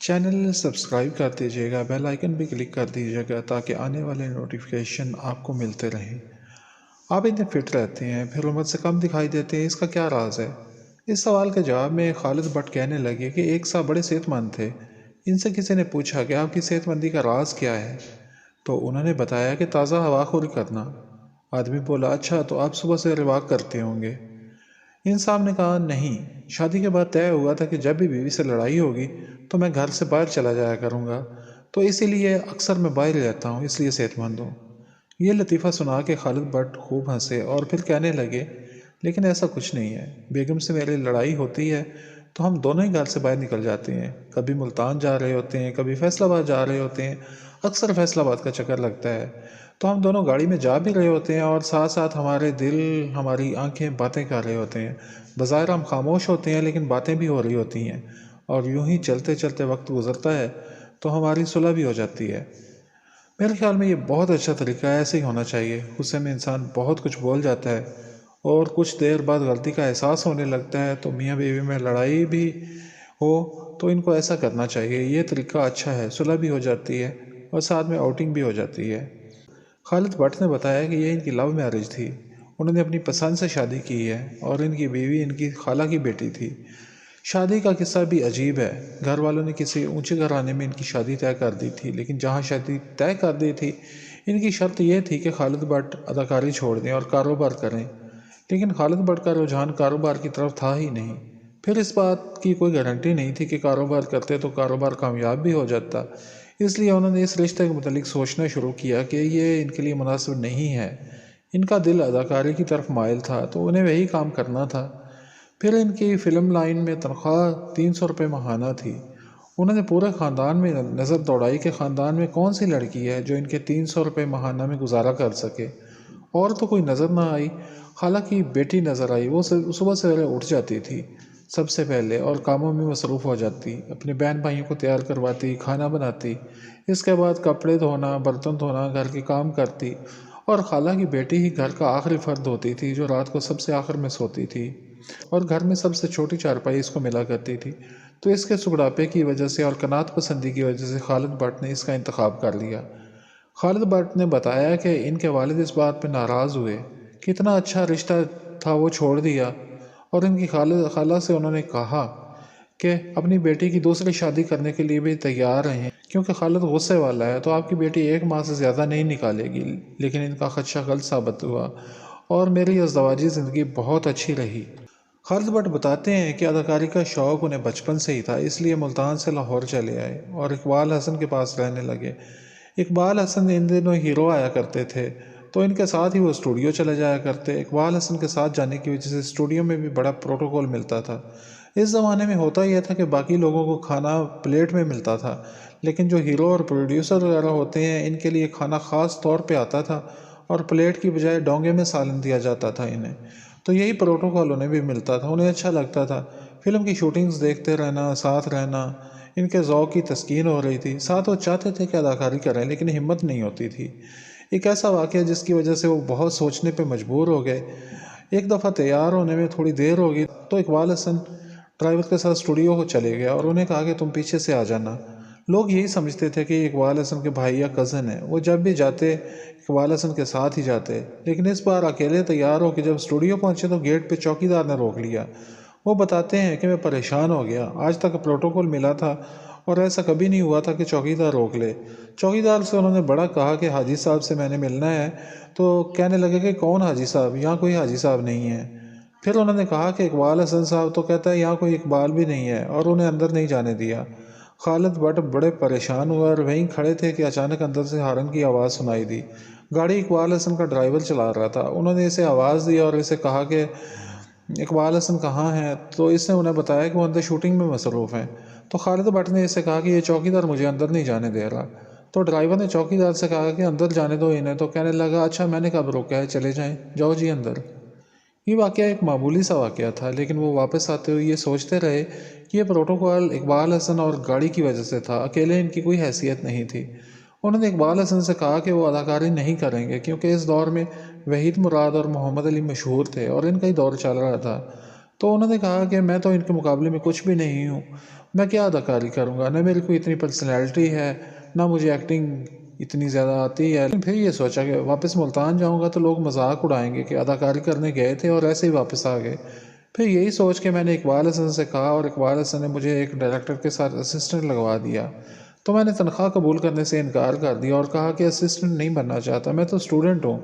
Channel subscribe کر دیجیے گا، bell icon بھی کلک کر دیجیے گا تاکہ آنے والے نوٹیفیکیشن آپ کو ملتے رہیں۔ آپ اتنے فٹ رہتے ہیں پھر عمر سے کم دکھائی دیتے ہیں، اس کا کیا راز ہے؟ اس سوال کے جواب میں خالد بٹ کہنے لگے کہ ایک صاحب بڑے صحت مند تھے۔ ان سے کسی نے پوچھا کہ آپ کی صحت مندی کا راز کیا ہے؟ تو انہوں نے بتایا کہ تازہ ہوا خوری کرنا۔ آدمی بولا، اچھا تو آپ صبح سے رواق کرتے ہوں گے؟ ان صاحب نے کہا، نہیں، شادی کے بعد طے ہوا تھا کہ جب بھی بیوی سے لڑائی ہوگی تو میں گھر سے باہر چلا جایا کروں گا، تو اسی لیے اکثر میں باہر رہتا ہوں، اس لیے صحت مند ہوں۔ یہ لطیفہ سنا کے خالد بٹ خوب ہنسے اور پھر کہنے لگے، لیکن ایسا کچھ نہیں ہے، بیگم سے میری لڑائی ہوتی ہے تو ہم دونوں ہی گھر سے باہر نکل جاتے ہیں، کبھی ملتان جا رہے ہوتے ہیں، کبھی فیصل آباد جا رہے ہوتے ہیں، اکثر فیصل آباد کا چکر لگتا ہے تو ہم دونوں گاڑی میں جا بھی رہے ہوتے ہیں اور ساتھ ساتھ ہمارے دل، ہماری آنکھیں باتیں کر رہے ہوتے ہیں۔ بظاہر ہم خاموش ہوتے ہیں لیکن باتیں بھی ہو رہی ہوتی ہیں، اور یوں ہی چلتے چلتے وقت گزرتا ہے تو ہماری صلح بھی ہو جاتی ہے۔ میرے خیال میں یہ بہت اچھا طریقہ ہے، ایسے ہی ہونا چاہیے۔ غصے میں انسان بہت کچھ بول جاتا ہے اور کچھ دیر بعد غلطی کا احساس ہونے لگتا ہے، تو میاں بیوی میں لڑائی بھی ہو تو ان کو ایسا کرنا چاہیے۔ یہ طریقہ اچھا ہے، صلح بھی ہو جاتی ہے اور ساتھ میں آؤٹنگ بھی ہو جاتی ہے۔ خالد بٹ نے بتایا کہ یہ ان کی لو میرج تھی، انہوں نے اپنی پسند سے شادی کی ہے اور ان کی بیوی ان کی خالہ کی بیٹی تھی۔ شادی کا قصہ بھی عجیب ہے۔ گھر والوں نے کسی اونچے گھرانے میں ان کی شادی طے کر دی تھی، لیکن جہاں شادی طے کر دی تھی ان کی شرط یہ تھی کہ خالد بٹ اداکاری چھوڑ دیں اور کاروبار کریں، لیکن خالد بٹ کا رجحان کاروبار کی طرف تھا ہی نہیں۔ پھر اس بات کی کوئی گارنٹی نہیں تھی کہ کاروبار کرتے تو کاروبار کامیاب بھی ہو جاتا، اس لیے انہوں نے اس رشتے کے متعلق سوچنا شروع کیا کہ یہ ان کے لیے مناسب نہیں ہے۔ ان کا دل اداکاری کی طرف مائل تھا تو انہیں وہی کام کرنا تھا۔ پھر ان کی فلم لائن میں تنخواہ 300 روپے ماہانہ تھی۔ انہوں نے پورے خاندان میں نظر دوڑائی کہ خاندان میں کون سی لڑکی ہے جو ان کے 300 روپے ماہانہ میں گزارا کر سکے، اور تو کوئی نظر نہ آئی۔ خالہ کی بیٹی نظر آئی۔ وہ صبح سویرے اٹھ جاتی تھی سب سے پہلے اور کاموں میں مصروف ہو جاتی، اپنے بہن بھائیوں کو تیار کرواتی، کھانا بناتی، اس کے بعد کپڑے دھونا، برتن دھونا، گھر کے کام کرتی، اور خالہ کی بیٹی ہی گھر کا آخری فرد ہوتی تھی جو رات کو سب سے آخر میں سوتی تھی، اور گھر میں سب سے چھوٹی چارپائی اس کو ملا کرتی تھی۔ تو اس کے سگڑاپے کی وجہ سے اور قناعت پسندی کی وجہ سے خالد بٹ نے اس کا انتخاب کر لیا۔ خالد بٹ نے بتایا کہ ان کے والد اس بات پہ ناراض ہوئے کہ اتنا اچھا رشتہ تھا وہ چھوڑ دیا، اور ان کی خالہ سے انہوں نے کہا کہ اپنی بیٹی کی دوسری شادی کرنے کے لیے بھی تیار رہیں، کیونکہ خالد غصے والا ہے تو آپ کی بیٹی 1 ماہ سے زیادہ نہیں نکالے گی۔ لیکن ان کا خدشہ غلط ثابت ہوا اور میری ازدواجی زندگی بہت اچھی رہی۔ خالد بٹ بتاتے ہیں کہ اداکاری کا شوق انہیں بچپن سے ہی تھا، اس لیے ملتان سے لاہور چلے آئے اور اقبال حسن کے پاس رہنے لگے۔ اقبال حسن ان دنوں ہیرو آیا کرتے تھے تو ان کے ساتھ ہی وہ اسٹوڈیو چلے جایا کرتے۔ اقبال حسن کے ساتھ جانے کی وجہ سے اسٹوڈیو میں بھی بڑا پروٹوکول ملتا تھا۔ اس زمانے میں ہوتا یہ تھا کہ باقی لوگوں کو کھانا پلیٹ میں ملتا تھا، لیکن جو ہیرو اور پروڈیوسر وغیرہ ہوتے ہیں ان کے لیے کھانا خاص طور پہ آتا تھا اور پلیٹ کی بجائے ڈونگے میں سالن دیا جاتا تھا انہیں۔ تو یہی پروٹوکول انہیں بھی ملتا تھا، انہیں اچھا لگتا تھا۔ فلم کی شوٹنگز دیکھتے رہنا، ساتھ رہنا، ان کے ذوق کی تسکین ہو رہی تھی۔ ساتھ وہ چاہتے تھے کہ اداکاری کریں لیکن ہمت نہیں ہوتی تھی۔ ایک ایسا واقعہ جس کی وجہ سے وہ بہت سوچنے پہ مجبور ہو گئے۔ ایک دفعہ تیار ہونے میں تھوڑی دیر ہو گئی تو اقبال حسن ڈرائیور کے ساتھ اسٹوڈیو کو چلے گیا اور انہیں کہا کہ تم پیچھے سے آ جانا۔ لوگ یہی سمجھتے تھے کہ یہ اقبال حسن کے بھائی یا کزن ہے، وہ جب بھی جاتے اقبال حسن کے ساتھ ہی جاتے، لیکن اس بار اکیلے تیار ہو کے جب اسٹوڈیو پہنچے تو گیٹ پہ چوکیدار نے روک لیا۔ وہ بتاتے ہیں کہ میں پریشان ہو گیا، آج تک پروٹوکول ملا تھا اور ایسا کبھی نہیں ہوا تھا کہ چوکیدار روک لے۔ چوکیدار سے انہوں نے بڑا کہا کہ حاجی صاحب سے میں نے ملنا ہے، تو کہنے لگے کہ کون حاجی صاحب؟ یہاں کوئی حاجی صاحب نہیں ہے۔ پھر انہوں نے کہا کہ اقبال حسن صاحب، تو کہتا ہے یہاں کوئی اقبال بھی نہیں ہے، اور انہیں اندر نہیں جانے دیا۔ خالد بٹ بڑے پریشان ہوئے اور وہیں کھڑے تھے کہ اچانک اندر سے ہارن کی آواز سنائی دی۔ گاڑی اقبال حسن کا ڈرائیور چلا رہا تھا۔ انہوں نے اسے آواز دی اور اسے کہا کہ اقبال حسن کہاں ہیں، تو اس نے انہیں بتایا کہ وہ اندر شوٹنگ میں مصروف ہیں۔ تو خالد بٹ نے اسے کہا کہ یہ چوکیدار مجھے اندر نہیں جانے دے رہا۔ تو ڈرائیور نے چوکیدار سے کہا کہ اندر جانے دو انہیں، تو کہنے لگا اچھا میں نے کب روکا ہے، چلے جائیں، جاؤ جی اندر۔ یہ واقعہ ایک معمولی سا واقعہ تھا، لیکن وہ واپس آتے ہوئے یہ سوچتے رہے کہ یہ پروٹوکول اقبال حسن اور گاڑی کی وجہ سے تھا، اکیلے ان کی کوئی حیثیت نہیں تھی۔ انہوں نے اقبال حسن سے کہا کہ وہ اداکاری نہیں کریں گے کیونکہ اس دور میں وحید مراد اور محمد علی مشہور تھے اور ان کا ہی دور چل رہا تھا۔ تو انہوں نے کہا کہ میں تو ان کے مقابلے میں کچھ بھی نہیں ہوں، میں کیا اداکاری کروں گا، نہ میری کوئی اتنی پرسنالٹی ہے، نہ مجھے ایکٹنگ اتنی زیادہ آتی ہے۔ لیکن پھر یہ سوچا کہ واپس ملتان جاؤں گا تو لوگ مذاق اڑائیں گے کہ اداکاری کرنے گئے تھے اور ایسے ہی واپس آ گئے۔ پھر یہی سوچ کے میں نے اقبال حسن سے کہا اور اقبال حسن نے مجھے ایک ڈائریکٹر کے ساتھ اسسٹنٹ لگوا دیا۔ تو میں نے تنخواہ قبول کرنے سے انکار کر دیا اور کہا کہ اسسٹنٹ نہیں بننا چاہتا، میں تو اسٹوڈنٹ ہوں،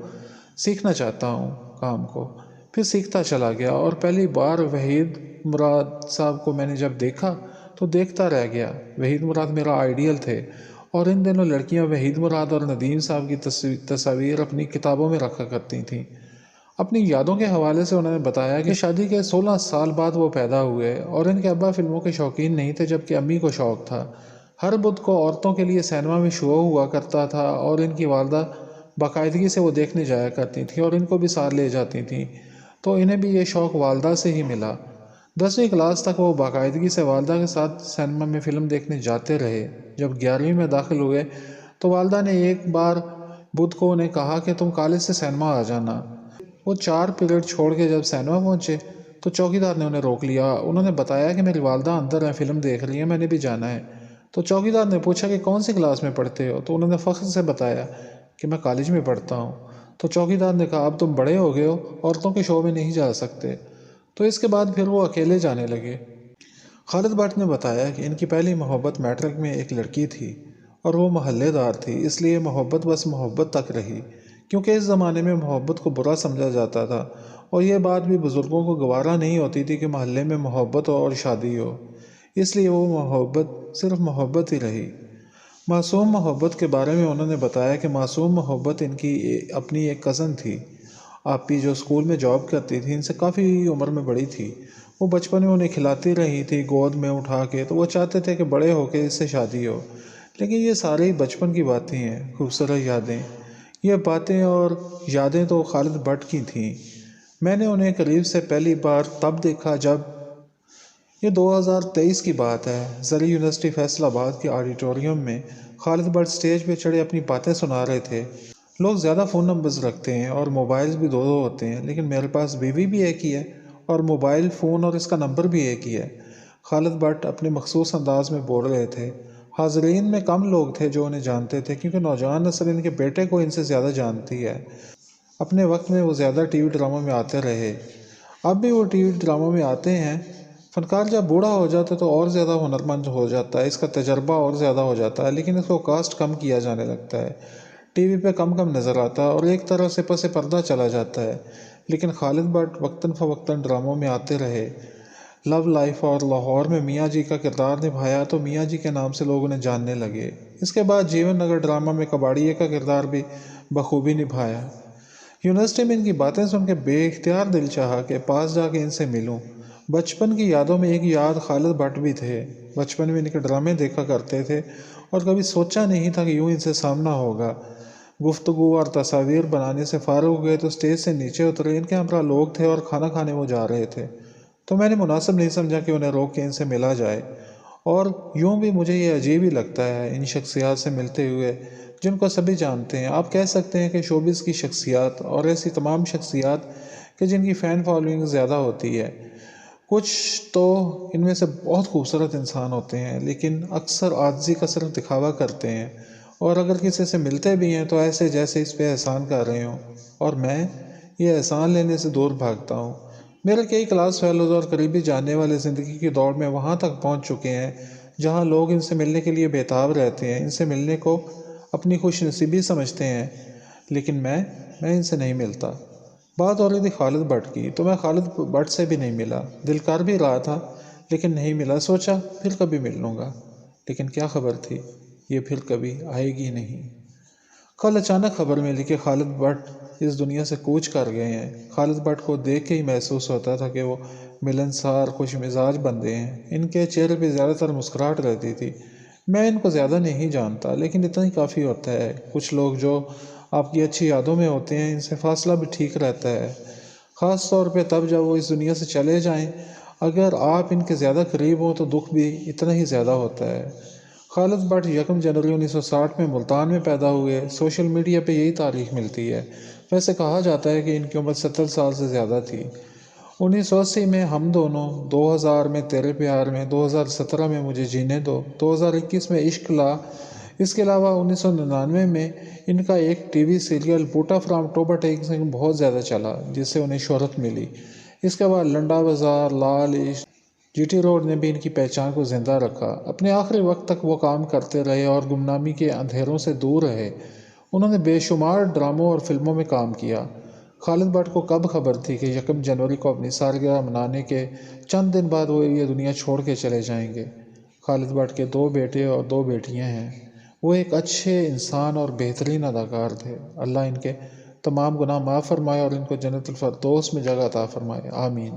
سیکھنا چاہتا ہوں کام کو۔ پھر سیکھتا چلا گیا اور پہلی بار وحید مراد صاحب کو میں نے جب دیکھا تو دیکھتا رہ گیا۔ وحید مراد میرا آئیڈیل تھے، اور ان دنوں لڑکیاں وحید مراد اور ندیم صاحب کی تصاویر اپنی کتابوں میں رکھا کرتی تھیں۔ اپنی یادوں کے حوالے سے انہوں نے بتایا کہ شادی کے 16 سال بعد وہ پیدا ہوئے اور ان کے ابا فلموں کے شوقین نہیں تھے، جبکہ امی کو شوق تھا۔ ہر بدھ کو عورتوں کے لیے سینما میں شو ہوا کرتا تھا اور ان کی والدہ باقاعدگی سے وہ دیکھنے جایا کرتی تھیں اور ان کو بھی ساتھ لے جاتی تھیں، تو انہیں بھی یہ شوق والدہ سے ہی ملا۔ 10ویں کلاس تک وہ باقاعدگی سے والدہ کے ساتھ سینما میں فلم دیکھنے جاتے رہے۔ جب 11ویں میں داخل ہوئے تو والدہ نے ایک بار بدھ کو انہیں کہا کہ تم کالج سے سینما آ جانا۔ وہ 4 پیریڈ چھوڑ کے جب سینما پہنچے تو چوکیدار نے انہیں روک لیا۔ انہوں نے بتایا کہ میری والدہ اندر ہیں، فلم دیکھ رہی ہیں، میں نے بھی جانا ہے۔ تو چوکیدار نے پوچھا کہ کون سی کلاس میں پڑھتے ہو؟ تو انہوں نے فخر سے بتایا کہ میں کالج میں پڑھتا ہوں۔ تو چوکیدار نے کہا اب تم بڑے ہو گئے ہو، عورتوں کے شو میں نہیں جا سکتے۔ تو اس کے بعد پھر وہ اکیلے جانے لگے۔ خالد بٹ نے بتایا کہ ان کی پہلی محبت میٹرک میں ایک لڑکی تھی اور وہ محلے دار تھی، اس لیے محبت بس محبت تک رہی، کیونکہ اس زمانے میں محبت کو برا سمجھا جاتا تھا اور یہ بات بھی بزرگوں کو گوارا نہیں ہوتی تھی کہ محلے میں محبت اور شادی ہو، اس لیے وہ محبت صرف محبت ہی رہی۔ معصوم محبت کے بارے میں انہوں نے بتایا کہ معصوم محبت ان کی اپنی ایک کزن تھی، آپی، جو اسکول میں جاب کرتی تھی، ان سے کافی عمر میں بڑی تھی۔ وہ بچپن میں انہیں کھلاتی رہی تھی گود میں اٹھا کے، تو وہ چاہتے تھے کہ بڑے ہو کے اس سے شادی ہو، لیکن یہ سارے ہی بچپن کی باتیں ہیں، خوبصورت یادیں۔ یہ باتیں اور یادیں تو خالد بٹ کی تھیں۔ میں نے انہیں قریب سے پہلی بار تب دیکھا جب یہ 2023 کی بات ہے، زرعی یونیورسٹی فیصل آباد کے آڈیٹوریم میں خالد بٹ سٹیج پہ چڑھے اپنی باتیں سنا رہے تھے۔ لوگ زیادہ فون نمبرز رکھتے ہیں اور موبائلز بھی 2 ہوتے ہیں، لیکن میرے پاس بیوی بھی ایک ہی ہے اور موبائل فون اور اس کا نمبر بھی ایک ہی ہے۔ خالد بٹ اپنے مخصوص انداز میں بول رہے تھے۔ حاضرین میں کم لوگ تھے جو انہیں جانتے تھے، کیونکہ نوجوان نسل ان کے بیٹے کو ان سے زیادہ جانتی ہے۔ اپنے وقت میں وہ زیادہ ٹی وی ڈراموں میں آتے رہے، اب بھی وہ ٹی وی ڈراموں میں آتے ہیں۔ فنکار جب بوڑھا ہو جاتا ہے تو اور زیادہ ہنرمند ہو جاتا ہے، اس کا تجربہ اور زیادہ ہو جاتا ہے، لیکن اس کو کاسٹ کم کیا جانے لگتا ہے، ٹی وی پہ کم نظر آتا ہے اور ایک طرح سے پس پردہ چلا جاتا ہے۔ لیکن خالد بٹ وقتاً فوقتاً ڈراموں میں آتے رہے۔ لو لائف اور لاہور میں میاں جی کا کردار نبھایا تو میاں جی کے نام سے لوگ انہیں جاننے لگے۔ اس کے بعد جیون نگر ڈرامہ میں کباڑیے کا کردار بھی بخوبی نبھایا۔ یونیورسٹی میں ان کی باتیں سن کے بے اختیار دل چاہا کہ پاس جا کے ان سے ملوں۔ بچپن کی یادوں میں ایک یاد خالد بٹ بھی تھے۔ بچپن میں ان کے ڈرامے دیکھا کرتے تھے اور کبھی سوچا نہیں تھا کہ یوں ان سے سامنا ہوگا۔ گفتگو اور تصاویر بنانے سے فارغ ہو گئے تو اسٹیج سے نیچے اترے، ان کے ہمراہ لوگ تھے اور کھانا کھانے وہ جا رہے تھے، تو میں نے مناسب نہیں سمجھا کہ انہیں روک کے ان سے ملا جائے، اور یوں بھی مجھے یہ عجیب ہی لگتا ہے ان شخصیات سے ملتے ہوئے جن کو سبھی جانتے ہیں۔ آپ کہہ سکتے ہیں کہ شوبز کی شخصیات اور ایسی تمام شخصیات کہ جن کی فین فالوئنگ زیادہ ہوتی ہے، کچھ تو ان میں سے بہت خوبصورت انسان ہوتے ہیں لیکن اکثر عاجزی کا صرف دکھاوا کرتے ہیں، اور اگر کسی سے ملتے بھی ہیں تو ایسے جیسے اس پہ احسان کر رہے ہوں، اور میں یہ احسان لینے سے دور بھاگتا ہوں۔ میرے کئی کلاس فیلوز اور قریبی جاننے والے زندگی کی دوڑ میں وہاں تک پہنچ چکے ہیں جہاں لوگ ان سے ملنے کے لیے بےتاب رہتے ہیں، ان سے ملنے کو اپنی خوش نصیبی سمجھتے ہیں، لیکن میں ان سے نہیں ملتا۔ بات ہو رہی تھی خالد بٹ کی، تو میں خالد بٹ سے بھی نہیں ملا، دل کر بھی رہا تھا لیکن نہیں ملا، سوچا پھر کبھی مل لوں گا، لیکن کیا خبر تھی یہ پھر کبھی آئے گی نہیں۔ کل اچانک خبر ملی کہ خالد بٹ اس دنیا سے کوچ کر گئے ہیں۔ خالد بٹ کو دیکھ کے ہی محسوس ہوتا تھا کہ وہ ملنسار، خوش مزاج بندے ہیں، ان کے چہرے پہ زیادہ تر مسکراہٹ رہتی تھی۔ میں ان کو زیادہ نہیں جانتا لیکن اتنا ہی کافی ہوتا ہے، کچھ لوگ جو آپ کی اچھی یادوں میں ہوتے ہیں ان سے فاصلہ بھی ٹھیک رہتا ہے، خاص طور پہ تب جب وہ اس دنیا سے چلے جائیں۔ اگر آپ ان کے زیادہ قریب ہوں تو دکھ بھی اتنا ہی زیادہ ہوتا ہے۔ خالد بٹ 1 جنوری 1960 میں ملتان میں پیدا ہوئے۔ سوشل میڈیا پہ یہی تاریخ ملتی ہے، ویسے کہا جاتا ہے کہ ان کی عمر 70 سال سے زیادہ تھی۔ 1980 میں ہم دونوں، 2000 میں تیرے پیار میں، 2017 میں مجھے جینے دو، 2021 میں عشق لا۔ اس کے علاوہ 1999 میں ان کا ایک T V serial Boota from Toba ٹیکنگ بہت زیادہ چلا، جس سے انہیں شہرت ملی۔ اس کے بعد لنڈا بازار، لال عشق، جی ٹی روڈ نے بھی ان کی پہچان کو زندہ رکھا۔ اپنے آخری وقت تک وہ کام کرتے رہے اور گمنامی کے اندھیروں سے دور رہے۔ انہوں نے بے شمار ڈراموں اور فلموں میں کام کیا۔ خالد بٹ کو کب خبر تھی کہ 1 جنوری کو اپنی سالگرہ منانے کے چند دن بعد وہ یہ دنیا چھوڑ کے چلے جائیں گے۔ خالد بٹ کے 2 بیٹے اور 2 بیٹیاں ہیں۔ وہ ایک اچھے انسان اور بہترین اداکار تھے۔ اللہ ان کے تمام گناہ معاف فرمائے اور ان کو جنت الفردوس میں جگہ عطا فرمائے، آمین۔